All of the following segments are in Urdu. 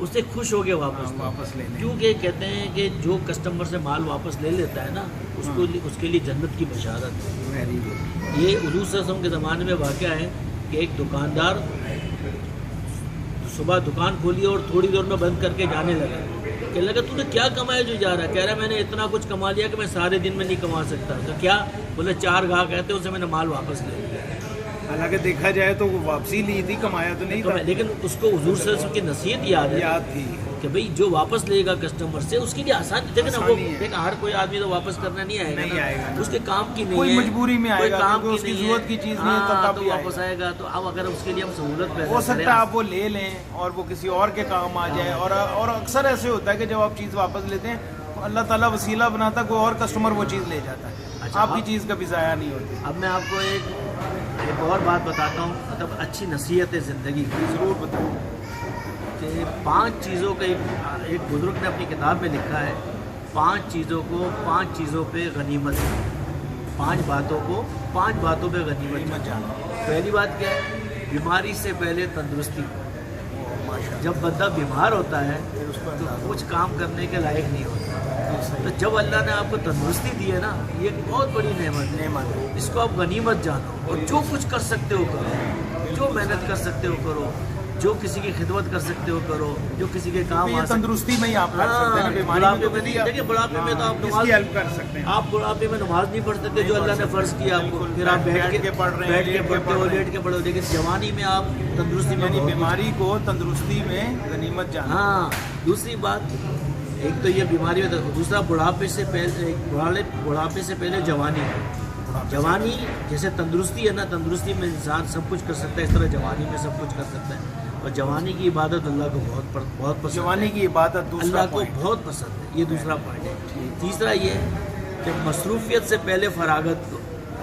اس سے خوش ہو کے واپس لینے، کیونکہ کہتے ہیں کہ جو کسٹمر سے مال واپس لے لیتا ہے نا اس کے لیے جنت کی بشارت ہے. یہ حضور صلی اللہ علیہ وسلم کے زمانے میں واقعہ ہے کہ ایک دکاندار صبح دکان کھولی اور تھوڑی دیر میں بند کر کے جانے لگا. کہنے لگا تو نے کیا کمایا جو جا رہا ہے؟ کہہ رہا ہے میں نے اتنا کچھ کما لیا کہ میں سارے دن میں نہیں کما سکتا. تو کیا بولے 4 گاہک کہتے ہیں اسے میں نے مال واپس لے لیا. حالانکہ دیکھا جائے تو وہ واپسی لی تھی، کمایا تو نہیں تھا، لیکن اس کو حضور صلی اللہ علیہ وسلم کی نصیحت یاد تھی کہ بھئی جو واپس لے گا کسٹمر سے اس کے لیے آسان. دیکھیں نا، وہ دیکھیں ہر کوئی آدمی تو واپس کرنا نہیں آئے گا، اس کے کام کی نہیں ہے، کوئی مجبوری میں آئے گا، کام اس کی ضرورت کی چیز نہیں ہے تب بھی واپس آئے گا. تو اب اگر اس کے لیے ہم سہولت ہو سکتا ہے آپ وہ لے لیں اور وہ کسی اور کے کام آ جائے. اور اکثر ایسے ہوتا ہے کہ جب آپ چیز واپس لیتے ہیں اللہ تعالیٰ وسیلہ بناتا ہے، کوئی اور کسٹمر وہ چیز لے جاتا ہے، آپ کی چیز کبھی ضائع نہیں ہوتی. اب میں آپ کو ایک اور بات بتاتا ہوں، مطلب اچھی نصیحت ہے زندگی کی. ضرور بتائیں کہ 5 چیزوں کا ایک بزرگ نے اپنی کتاب میں لکھا ہے، 5 چیزوں کو 5 چیزوں پہ غنیمت، 5 باتوں کو 5 باتوں پہ غنیمت جانا. پہلی بات کیا ہے؟ بیماری سے پہلے تندرستی. جب بندہ بیمار ہوتا ہے تو کچھ کام کرنے کے لائق نہیں ہوتا. تو جب اللہ نے آپ کو تندرستی دی ہے نا، یہ ایک بہت بڑی نعمت ہے. اس کو آپ غنیمت جانو اور جو کچھ کر سکتے ہو کرو، جو محنت کر سکتے ہو کرو، جو کسی کی خدمت کر سکتے ہو کرو، جو کسی کے کام آ سکتے. تندرستی میں ہی آپ کر سکتے ہیں، بڑھاپے میں نہیں. دیکھیں بڑھاپے میں تو آپ نماز ہیلپ کر سکتے ہیں. آپ بڑھاپے میں نماز نہیں پڑھ سکتے جو اللہ نے فرض کیا آپ کو، پھر آپ بیٹھ کے پڑھتے ہو، لیٹ کے پڑھو. لیکن جوانی میں آپ تندرستی میں بیماری کو تندرستی میں غنیمت جانا. ہاں. دوسری بات، ایک تو یہ بیماری ہے، دوسرا بڑھاپے سے پہلے جوانی ہے. جوانی جیسے تندرستی ہے نا، تندرستی میں انسان سب کچھ کر سکتا ہے، اس طرح جوانی میں سب کچھ کر سکتا ہے. اور جوانی کی عبادت اللہ کو بہت پسند ہے. جوانی کی عبادت اللہ کو بہت پسند ہے. یہ دوسرا پوائنٹ ہے. تیسرا یہ کہ مصروفیت سے پہلے فراغت کو.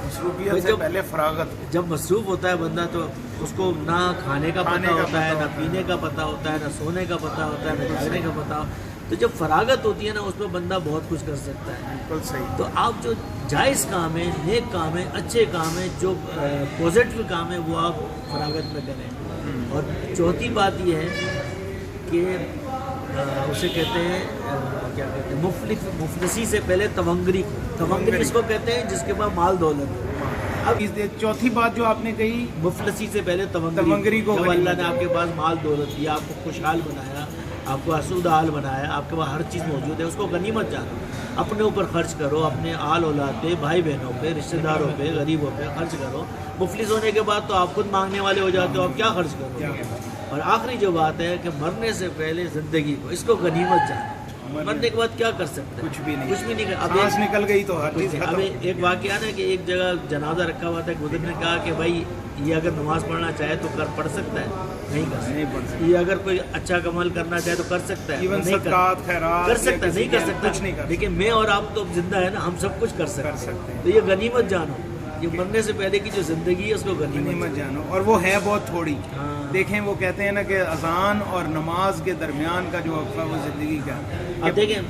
مصروفیت سے پہلے فراغت. جب مصروف ہوتا ہے بندہ تو اس کو نہ کھانے کا پتہ ہوتا ہے، نہ پینے کا پتہ ہوتا ہے، نہ سونے کا پتہ ہوتا ہے، نہ جاگنے کا پتہ. تو جب فراغت ہوتی ہے نا، اس میں بندہ بہت کچھ کر سکتا ہے. بالکل صحیح. تو آپ جو جائز کام ہے، نیک کام ہے، اچھے کام ہے، جو پازیٹیو کام ہے، وہ آپ فراغت میں کریں. اور چوتھی بات یہ ہے کہ اسے کہتے ہیں کیا کہتے ہیں، مفلسی سے پہلے تونگری کو. تونگری اس کو کہتے ہیں جس کے پاس مال دولت ہے. اب چوتھی بات جو آپ نے کہی، مفلسی سے پہلے تونگری کو. جب اللہ نے آپ کے پاس مال دولت دیا، آپ کو خوشحال بنایا، آپ کو حسود حال بنایا، آپ کے پاس ہر چیز موجود ہے، اس کو غنیمت جانو. اپنے اوپر خرچ کرو، اپنے آل اولاد پہ، بھائی بہنوں پہ، رشتہ داروں پہ، غریبوں پہ خرچ کرو. مفلس ہونے کے بعد تو آپ خود مانگنے والے ہو جاتے ہو، آپ کیا خرچ کرو. اور آخری جو بات ہے کہ مرنے سے پہلے زندگی کو، اس کو غنیمت جانو. مرنے کے بعد کیا کر سکتے ہیں؟ کچھ بھی نہیں. اب نکل گئی تو ہر چیز. اب ایک واقعہ نا کہ ایک جگہ جنازہ رکھا ہوا تھا، ایک بزرگ نے کہا کہ بھائی یہ اگر نماز پڑھنا چاہے تو پڑھ سکتا ہے؟ نہیں کر سکتا. یہ اگر کوئی اچھا عمل کرنا چاہے تو کر سکتا ہے؟ نہیں کر سکتا. نہیں کر سکتا. لیکن میں اور آپ تو زندہ ہے نا، ہم سب کچھ کر سکتے ہیں. تو یہ غنیمت جانو. یہ مرنے سے پہلے کی جو زندگی ہے اس کو غنیمت جانو. اور وہ ہے بہت تھوڑی. دیکھیں وہ کہتے ہیں نا کہ اذان اور نماز کے درمیان کا جو وقفہ وہ زندگی کا. اب دیکھیں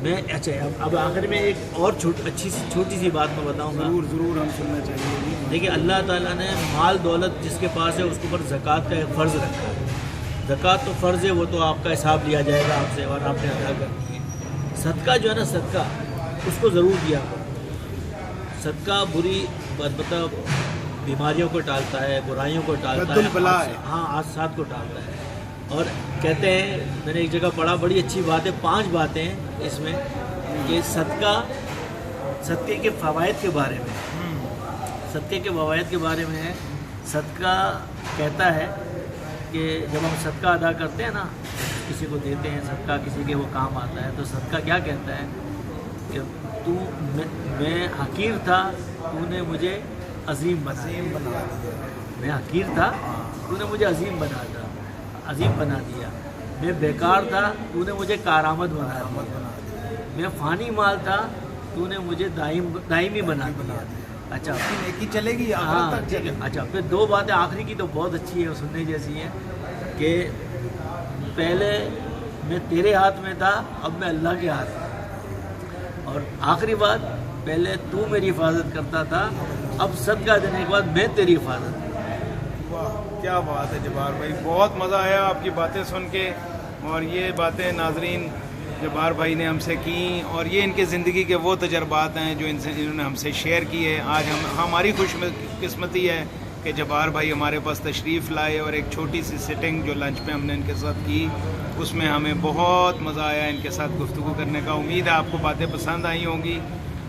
میں اچھا اب آخر میں ایک اور چھوٹی سی بات میں بتاؤں گا. ضرور ہم سننا چاہیے. دیکھیں اللہ تعالیٰ نے مال دولت جس کے پاس ہے اس کے اوپر زکوٰۃ کا ایک فرض رکھا ہے. زکوٰۃ تو فرض ہے، وہ تو آپ کا حساب لیا جائے گا آپ سے اور آپ نے ادا کرنی ہے. صدقہ جو ہے نا، صدقہ اس کو ضرور دیا کرو. صدقہ بری مطلب بیماریوں کو ٹالتا ہے، برائیوں کو ٹالتا ہے، ہاں حادثات کو ٹالتا ہے. اور کہتے ہیں، میں نے ایک جگہ پڑھا، بڑی اچھی بات ہے، 5 باتیں اس میں کہ صدقے کے فوائد کے بارے میں. صدقے کے فوائد کے بارے میں ہے. صدقہ کہتا ہے کہ جب ہم صدقہ ادا کرتے ہیں نا، کسی کو دیتے ہیں صدقہ، کسی کے وہ کام آتا ہے، تو صدقہ کیا کہتا ہے کہ میں حقیر تھا، تو نے مجھے عظیم بنا دیا. میں حقیر تھا، تو نے مجھے عظیم بنا دیا. میں بیکار تھا، تو نے مجھے کارآمد بنا دیا. میں فانی مال تھا، تو نے مجھے دائمی بنا دیا. اچھا چلے گی. اچھا پھر 2 باتیں آخری کی تو بہت اچھی ہے، سننے جیسی ہیں کہ پہلے میں تیرے ہاتھ میں تھا، اب میں اللہ کے ہاتھ میں. اور آخری بات، پہلے تو میری حفاظت کرتا تھا، اب صدقہ دینے کے بعد میں تیری حفاظت کرتا ہوں. کیا بات ہے جبار بھائی, بہت مزہ آیا آپ کی باتیں سن کے, اور یہ باتیں ناظرین جبار بھائی نے ہم سے کی, اور یہ ان کے زندگی کے وہ تجربات ہیں جو انہوں نے ہم سے شیئر کیے. آج ہماری خوش قسمتی ہے کہ جبار بھائی ہمارے پاس تشریف لائے, اور ایک چھوٹی سی سٹنگ جو لنچ پہ ہم نے ان کے ساتھ کی اس میں ہمیں بہت مزہ آیا ان کے ساتھ گفتگو کرنے کا. امید ہے آپ کو باتیں پسند آئی ہوں گی.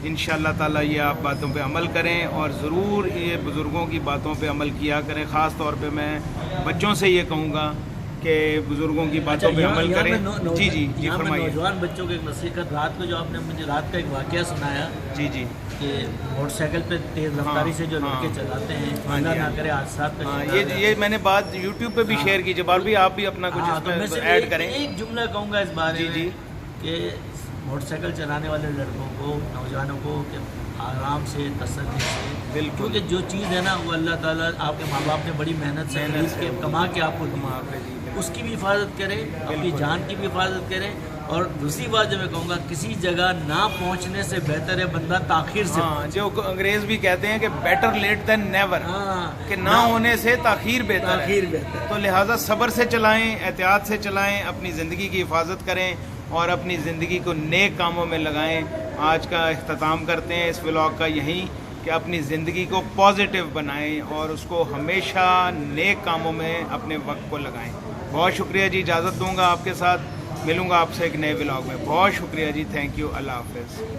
انشاءاللہ تعالیٰ یہ آپ باتوں پہ عمل کریں, اور ضرور یہ بزرگوں کی باتوں پہ عمل کیا کریں. خاص طور پہ میں بچوں سے یہ کہوں گا کہ بزرگوں کی باتوں پہ عمل کریں. جی جی جی فرمائیے. نوجوان بچوں کو ایک نصیحت, رات کو جو آپ نے مجھے رات کا ایک واقعہ سنایا, جی جی, کہ موٹر سائیکل پہ تیز رفتاری سے جو لڑکے چلاتے ہیں, اللہ نہ کرے حادثات کا شکار یہ میں نے بات یوٹیوب پہ بھی شیئر کی. جبار بھی آپ بھی اپنا کچھ اس میں ایڈ کریں. ایک جملہ کہوں گا اس بارے میں کہ موٹر سائیکل چلانے والے لڑکوں کو, نوجوانوں کو, کہ آرام سے, تسلی سے, بالکل, کیونکہ جو چیز ہے نا وہ اللہ تعالیٰ آپ کے ماں باپ نے بڑی محنت سے کما کے آپ کو دماغ پہ دی, اس کی بھی حفاظت کریں, اپنی جان کی بھی حفاظت کریں. اور دوسری بات جو میں کہوں گا, کسی جگہ نہ پہنچنے سے بہتر ہے بندہ تاخیر سے. جو انگریز بھی کہتے ہیں کہ بیٹر لیٹ دین نیور, کہ نہ ہونے سے تاخیر بہتر ہے. تو لہٰذا صبر سے چلائیں, احتیاط سے چلائیں, اپنی زندگی کی حفاظت کریں, اور اپنی زندگی کو نیک کاموں میں لگائیں. آج کا اختتام کرتے ہیں اس ولاگ کا یہیں, کہ اپنی زندگی کو پازیٹیو بنائیں اور اس کو ہمیشہ نیک کاموں میں اپنے وقت کو لگائیں. بہت شکریہ جی, اجازت دوں گا آپ کے ساتھ, ملوں گا آپ سے ایک نئے ولاگ میں. بہت شکریہ جی, تھینک یو, اللہ حافظ.